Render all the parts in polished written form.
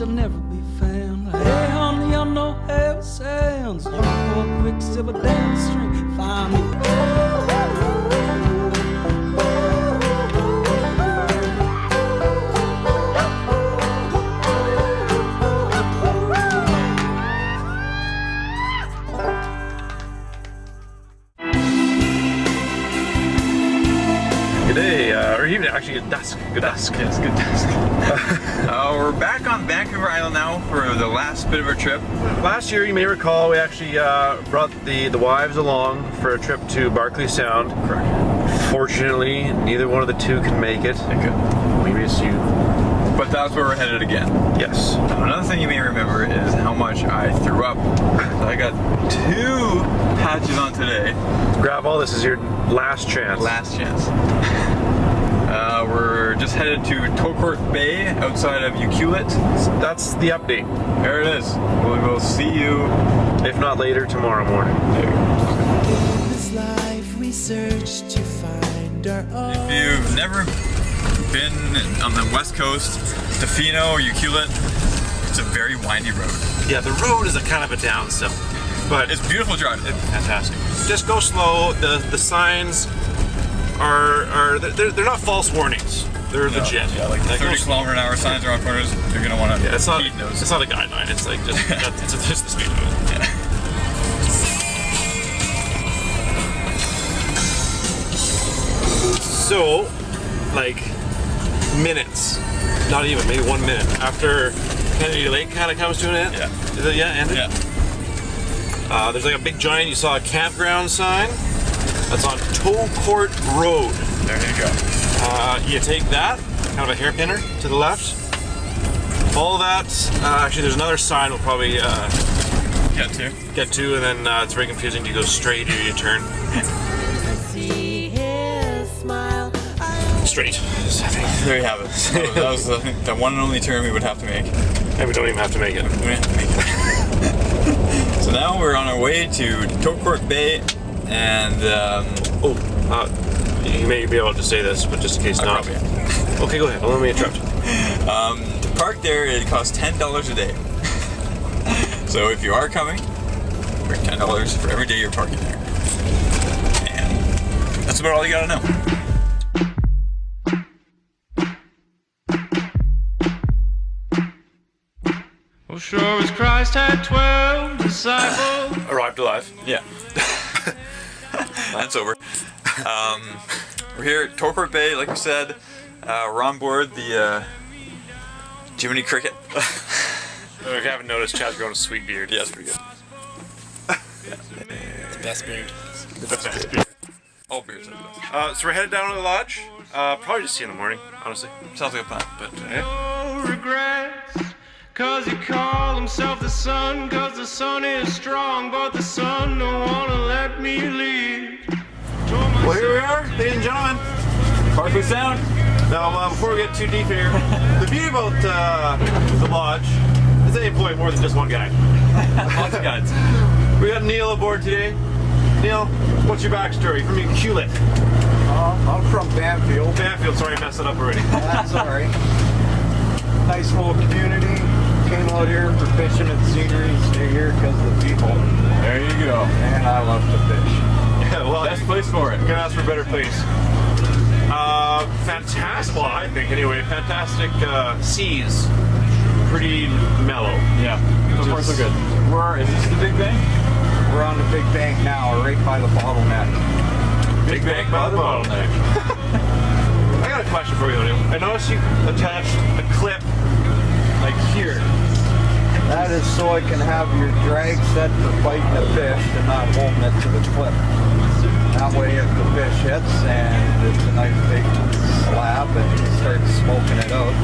shall never be found. Hey, honey, I'm no heavy sounds. You go quicksilver downstream, find me. Or even actually good dusk. Good dusk. Yes, good dusk. We're back on Vancouver Island now for the last bit of our trip. Last year, you may recall, we actually brought the wives along for a trip to Barkley Sound. Correct. Fortunately, neither one of the two can make it. We miss you. But that's where we're headed again. Yes. Another thing you may remember is how much I threw up. I got 2 patches on today. Gravel, this is your last chance. Last chance. We're just headed to Tocourt Bay outside of Ucluelet. That's the update. There it is. We will see you, if not later, tomorrow morning. There you go. In this life we search to find our own. If you've never been on the west coast, Tofino or Ucluelet, it's a very windy road. Yeah, the road is a kind of a down still, but It's beautiful driving. it's fantastic. Just go slow. The signs they're not false warnings. They're legit. Yeah, like the 30-kilometer-an-hour signs around corners, you're gonna want to. Yeah, it's not heed those. it's not a guideline. It's like just it's the speed of it. Yeah. So, like minutes, not even maybe 1 minute after Kennedy Lake kind of comes to an end. Yeah. Is it, ended? Yeah. There's like a big giant. You saw a campground sign. That's on Tocourt Road. There you go. You take that, kind of a hairpinner to the left. Follow that. Actually, there's another sign we'll probably get to, and then it's very confusing. Do you go straight or you turn? Straight. There you have it. So that was the one and only turn we would have to make. And we don't even have to make it. We don't have to make it. So now we're on our way to Tocourt Bay, and you may be able to say this, but just in case not. Probably am. Okay, go ahead. Let me interrupt. To park there, it costs $10 a day. So if you are coming, bring $10 for every day you're parking there. And that's about all you gotta know. Well, sure as Christ had 12 disciples. Arrived alive. Yeah. That's over. We're here at Tocourt Bay, like we said. We're on board the Jiminy Cricket. If you haven't noticed, Chad's growing a sweet beard. Yeah, it's pretty good. The best beard. The best beard. All beers are the best. So we're headed down to the lodge. Probably just see you in the morning, honestly. Sounds like a plan. But No regrets, cause he called himself the sun, cause the sun is strong, but the sun don't wanna let me leave. well, here we are, ladies and gentlemen. Barkley Sound. Now, before we get too deep here, the beauty about the lodge is they employ more than just one guy. Lots of guys. We got Neil aboard today. Neil, what's your backstory from Ucluelet? I'm from Banfield. Banfield, sorry I messed it up already. That's alright. Nice little community. Came out here for fishing and scenery. Stay here because of the people. There you go. And I love to fish. Yeah, well, Best place for it. you can ask for a better place. Fantastic, well, I think anyway, fantastic seas. Pretty mellow. Yeah. So far so good. Is this the big thing? We're on the big bank now, right by the bottleneck. Big Bang by the bottleneck. I got a question for you, Neil. I noticed you attached a clip like here. That is so I can have your drag set for fighting the fish and not holding it to the clip. That way if the fish hits and it's a nice big slab and you start smoking it out,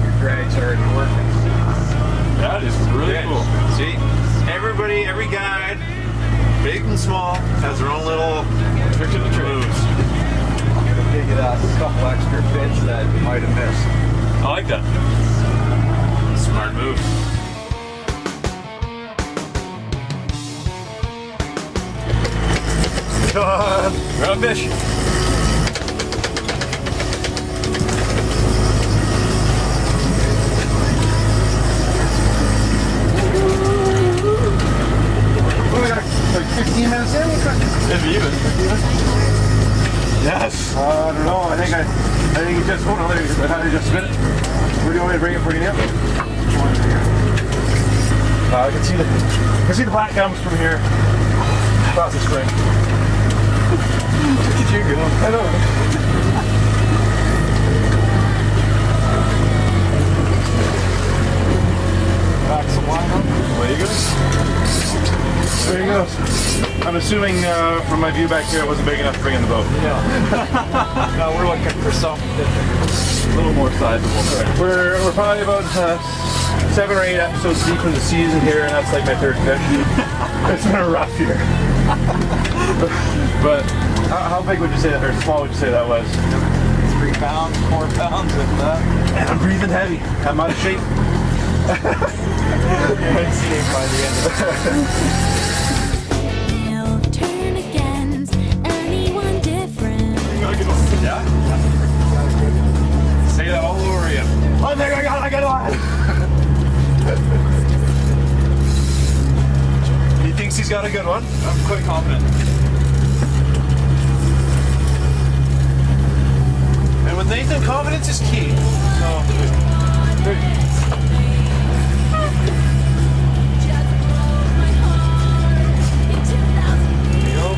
your drag's already working. That is really cool. See, everybody, every guide, big and small, has their own little trick of the moves. It'll give you a couple extra fish that you might have missed. I like that. Smart move. God. We're on fish. Yes. I don't know. I think he just. Oh no, there he is. I thought he just spit it. Where do you want me to bring it for you now? I can see the black gums from here. Across the spring. Look at you go. I know. Back some wine on. There you go. There you go. I'm assuming from my view back here it wasn't big enough to bring in the boat. Yeah. No, we're looking for something A little more sizable. We're probably about 7 or 8 episodes deep in the season here, and that's like my third fish. It's been a rough year. but how big would you say that, or small would you say that was? 3 pounds, 4 pounds, if that. And I'm breathing heavy. I'm out of shape. Escape by the end of He'll turn against anyone different. Yeah? Say that all over again. I think I got one! He thinks he's got a good one. I'm quite confident. And with Nathan, confidence is key. So,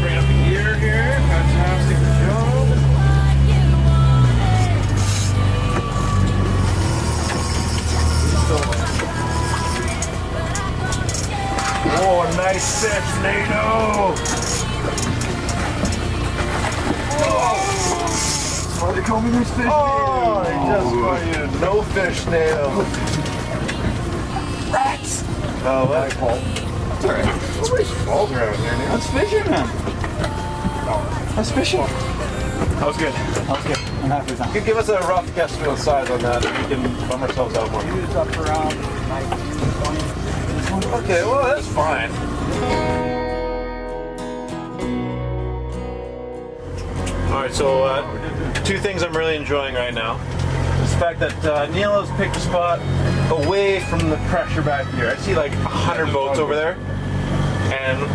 bring up the gear here. Fantastic job. Oh, nice fish, Nato. Oh, they call me this fish. Oh, they just call you no fish, Nato. Rats. Oh, that's Paul. It's alright. Nobody's balls around here, Nato. That's fishing, man. That's fishing. That was good. That was good. I'm happy with that. You could give us a rough guesstimate size on that, and we can bum ourselves out more. He was up around 19, 20. Okay, well, that's fine. Alright, so 2 things I'm really enjoying right now. Is the fact that Neil has picked a spot away from the pressure back here. I see like 100 boats over there, and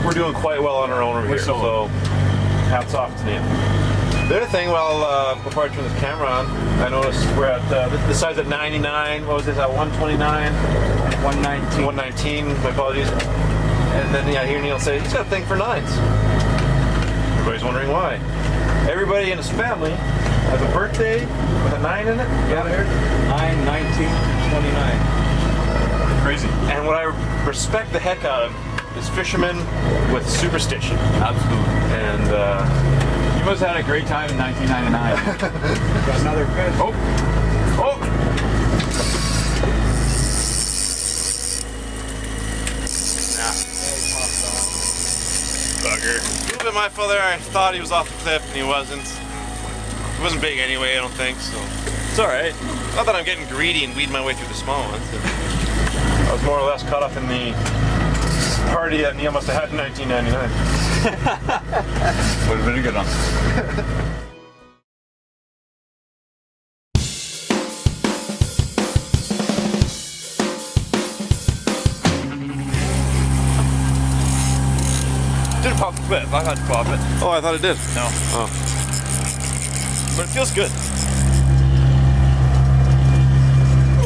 we're doing quite well on our own over here, so hats off to Neil. The other thing, before I turn this camera on, I noticed we're at, the size at 99, what was this, at 129? 119. 119, my apologies. And then I hear Neil say, he's got a thing for 9s. Everybody's wondering why. Everybody in his family has a birthday with a 9 in it. Yeah, 9, 19, 29. Crazy. And what I respect the heck out of is fishermen with superstition. Absolutely. And You must have had a great time in 1999. Got another fish. oh. Bugger. A little bit my fault there. I thought he was off the cliff and he wasn't. He wasn't big anyway, I don't think, so it's alright. Not that I'm getting greedy and weeding my way through the small ones. I was more or less caught up in the party that Neil must have had in 1999. Would have been a good one. Didn't pop the clip. I had to pop it. Oh, I thought it did. No. Oh. But it feels good.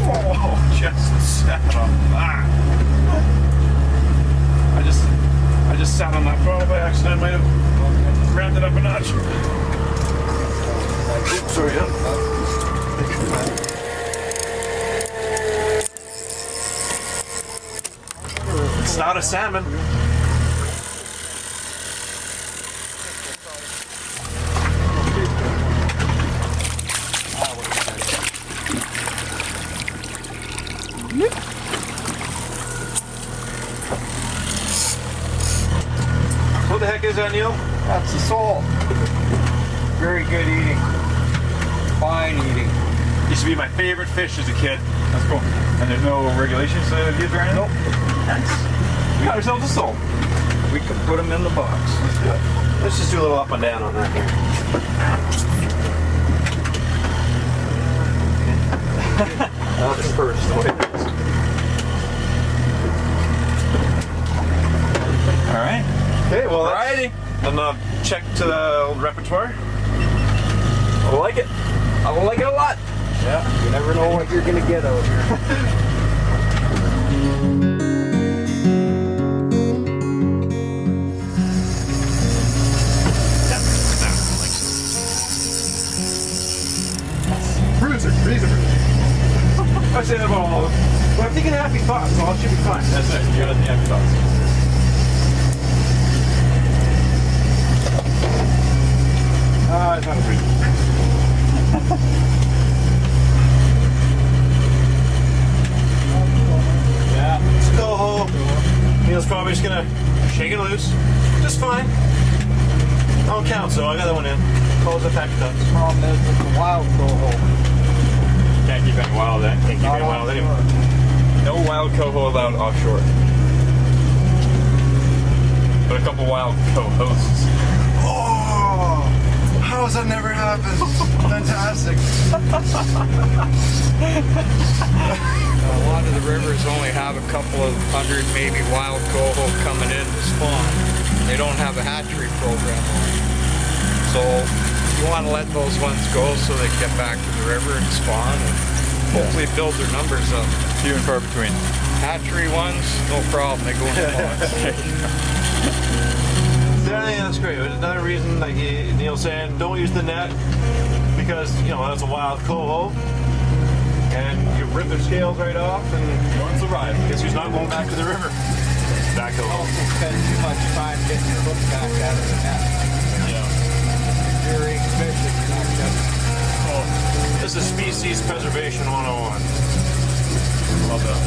Oh, just sat on that. I just sat on that throttle by accident. I might have ramped it up a notch. Oops, sorry, yeah. It's not a salmon. What the heck is that, Neil? That's the sole. Very good eating. Fine eating. Used to be my favorite fish as a kid. That's cool. And there's no regulations to use or anything? Nope. Nice. We got ourselves a soul. We can put them in the box. Let's do it. Let's just do a little up and down on that here. That's the first way. All right. Okay, well, Variety. And check to the old repertoire. I like it. I like it a lot. Yeah, you never know what you're going to get out here. Bruiser. I say that about all of them. But I'm thinking happy thoughts, so it should be fine. That's it. You got the happy thoughts. It's not a breeze. Yeah, still hole. Neil's probably just gonna shake it loose. Just fine. Don't count, so I got that one in. Close the happy thoughts. Problem is it's a wild coho. Can't keep any wild then. Can't keep it wild anymore. No wild coho allowed offshore. But a couple wild co-hosts. Oh, how has that never happened? Fantastic. A lot of the rivers only have a couple of hundred, maybe wild coho coming in to spawn. They don't have a hatchery program on it. So you want to let those ones go so they can get back to the river and spawn and hopefully build their numbers up. Few and far between. Hatchery ones, no problem, they go in the ponds. I think that's great. But another reason, like Neil's saying, don't use the net because that's a wild coho, and you rip their scales right off, and you won't survive because he's not going back to the river. Back to home. Spend too much time getting your hook back out of the net. Yeah. You're eating fish if you're not catching. Oh, this is species preservation 101. Love that.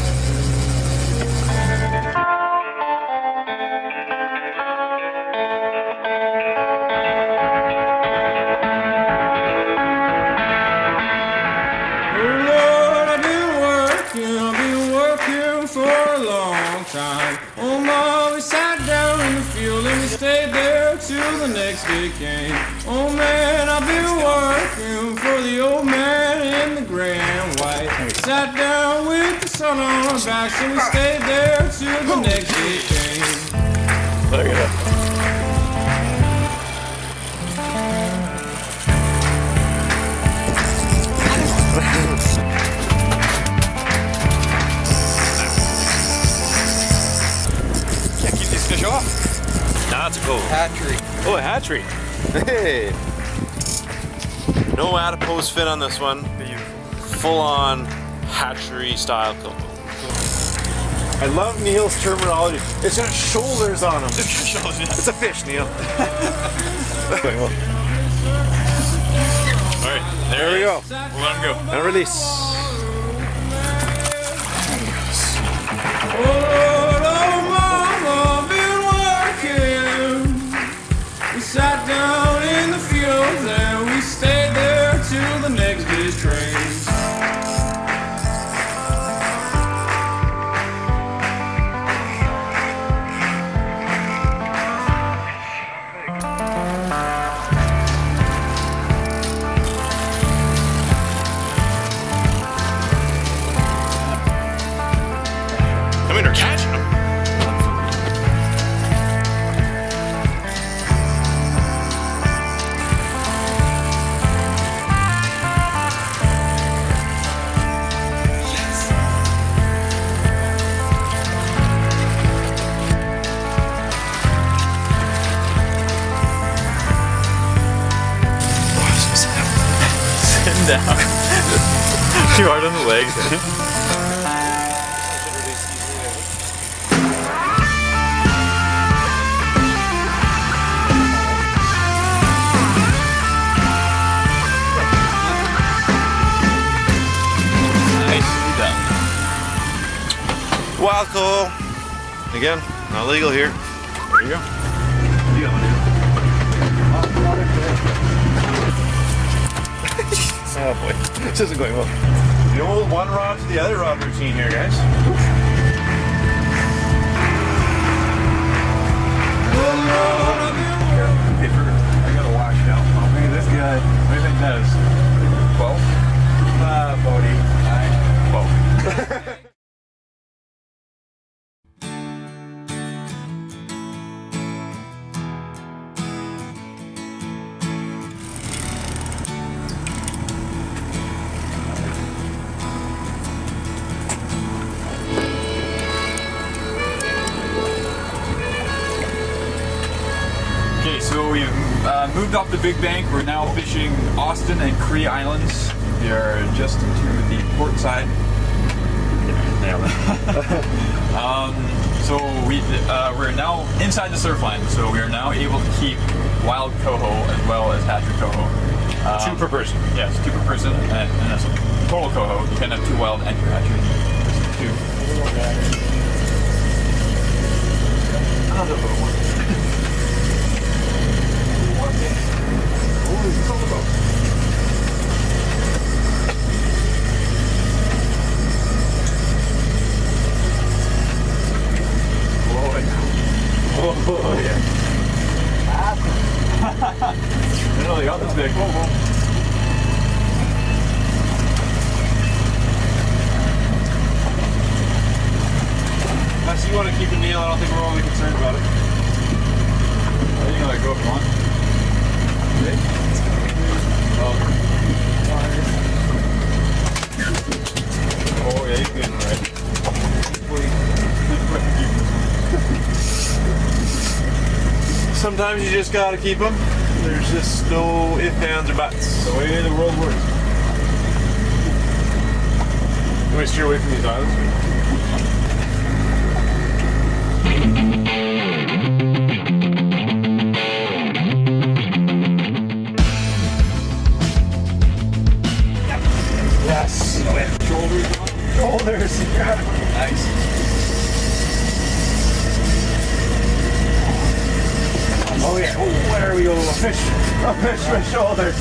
Oh, Ma, we sat down in the field and we stayed there till the next day came. Oh man, I've been working for the old man in the gray and white. We sat down with the sun on our backs and we stayed there till the next day came. Look at that. Fish off. Nah, that's a cool. Hatchery. Oh, a hatchery. Hey. No adipose fin on this one. Full on hatchery style coho. I love Neil's terminology. It's got shoulders on him. It's a fish, Neil. Alright, There we go. we'll let him go. And release. Sat down in the fields and we stayed there till the next day's train. I mean, they're catching them. Down. Too hard on the legs. Nicely done. Wild coho. Again, not legal here. There you go. You got one, Neil. Oh boy, this isn't going well. The old one rod to the other rod routine here, guys. I gotta wash out. Look at this guy. What do you think that is? 12? About 8, 9. 12. Okay, so we've moved off the Big Bank. We're now fishing Austin and Cree Islands. We are just to the port side. Nailed it. So we're now inside the surf line. So we are now able to keep wild coho as well as hatchery coho. 2 per person. Yes, 2 per person, and that's total coho. You can have 2 wild and 2 hatchery. Just 2. Another little one. Oh yeah. I know they got this big. Unless you want to keep a Neil, I don't think we're overly concerned about it. You can let it go if you want. Oh yeah, he's good, right? Sometimes you just gotta keep them. There's just no ifs, ands, or buts. The way the world works. You want to steer away from these islands? Yes. Shoulders. Yeah. Nice. Oh yeah. Oh, there we go. A fish with shoulders.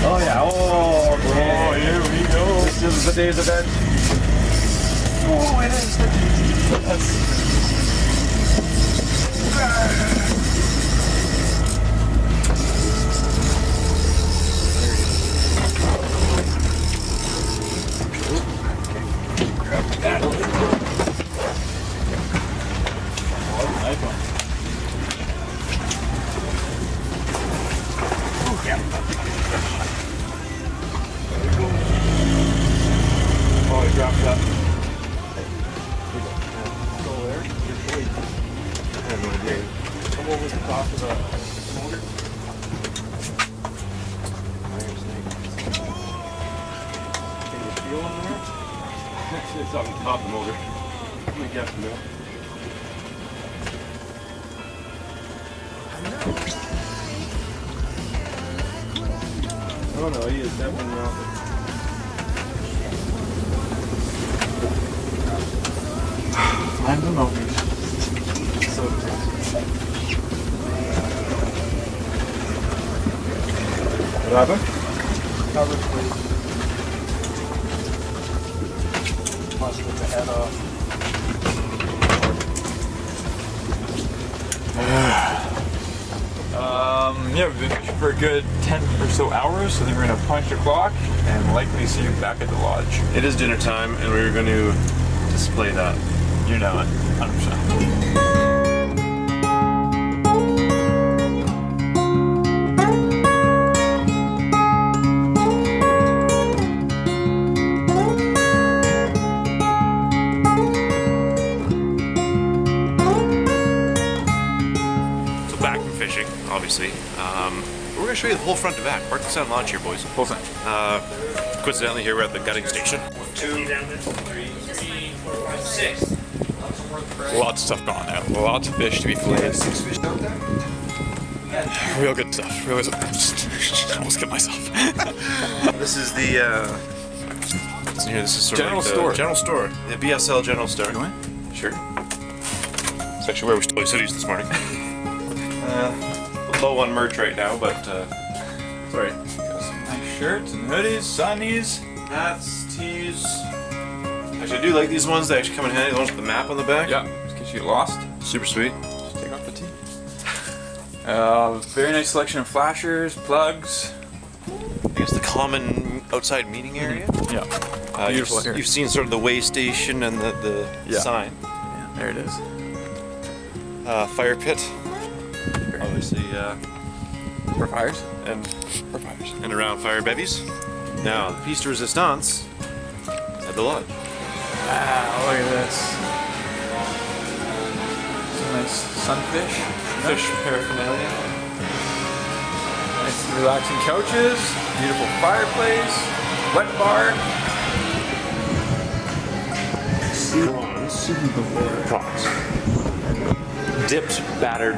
Oh yeah. Oh, Oh, here we go. this is the day's event. Oh, it is. Oh, he dropped that. I have no idea. Come over the top of the motor. Can you feel them there? It's on the top of the motor. We got to know. Oh no, he is definitely not. Land the motors. So what happened? Cover please. Must get the head off. Yeah, we've been fishing for a good 10 or so hours, so then we're gonna punch the clock and likely see you back at the lodge. It is dinner time, and we were going to display that. You know it, 100%. Obviously. We're going to show you the whole front to back. Barkley Sound Launch here, boys. Full time. Coincidentally, here we're at the gutting station. 2, 3, 4, 5, 6. Lots of stuff going on there. Lots of fish to be filleted. 6 fish out there? Real good stuff. Real good stuff. Almost get myself. This is the. What's in here? This is sort General of like store. The general store. The BSL General Store. You want? Sure. It's actually where we stole cities this morning. Low on merch right now, but sorry. Got some nice shirts and hoodies, sunnies. Hats, tees. Actually, I do like these ones. They actually come in handy. The ones with the map on the back. Yeah, in case you get lost. Super sweet. Just take off the tee. Very nice selection of flashers, plugs. I guess the common outside meeting area. Yeah. Beautiful you've, here. You've seen sort of the way station and the Yeah. sign. Yeah, there it is. Fire pit. Obviously, For fires. and around fire bevies. Now, the piece de resistance at the lodge. Wow, look at this. Some nice sunfish, fish paraphernalia. Nice relaxing couches, beautiful fireplace, wet bar. Prawns. Dipped, battered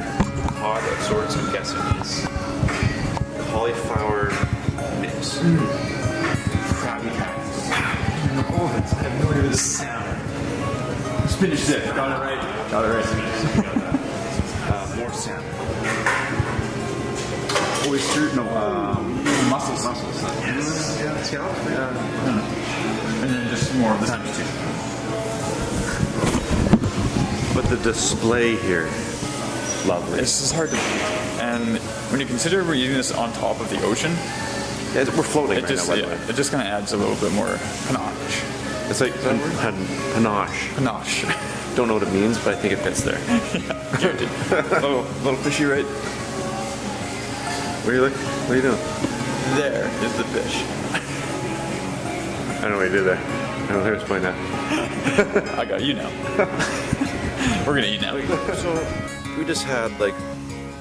pod of sorts, I'm guessing is cauliflower mix. Krabby Patties. Oh, that's, I have no idea what this salmon. Spinach dip. Got it right. Got it right. More salmon. Oyster, mussels. Yes. Yeah, scallop. And then just more of the times two. But the display here, lovely. It's just hard to beat. And when you consider we're using this on top of the ocean, Yeah, we're floating it right just now, by the way. it just kind of adds a little bit more panache. It's like panache. Panache. Don't know what it means, but I think it fits there. Guaranteed. little fishy, right? What are you doing? There is the fish. I don't know what you did there. I don't know how to explain that. I got you now. We're gonna eat now. So, we just had like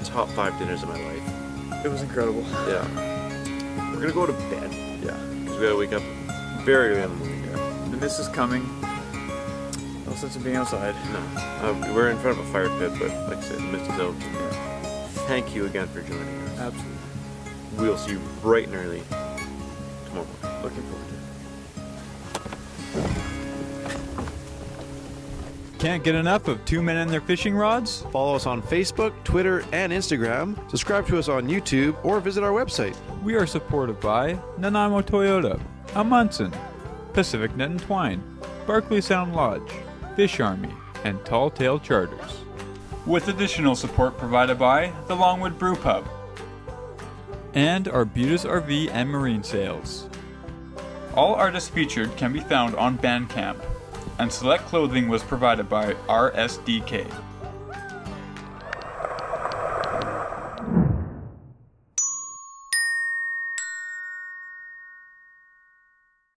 top 5 dinners of my life. It was incredible. Yeah. We're gonna go to bed. Yeah. Because we gotta wake up very early in the morning here. The mist is coming. No sense in being outside. No. We're in front of a fire pit, but like I said, the mist is out. Thank you again for joining us. Absolutely. We'll see you bright and early tomorrow morning. Looking forward to it. Can't get enough of two men and their fishing rods? Follow us on Facebook, Twitter, and Instagram. Subscribe to us on YouTube or visit our website. We are supported by Nanaimo Toyota, Amundsen, Pacific Net and Twine, Barkley Sound Lodge, Fish Army, and Tall Tale Charters. With additional support provided by the Longwood Brew Pub and Arbutus RV and Marine Sales. All artists featured can be found on Bandcamp, and select clothing was provided by RSDK.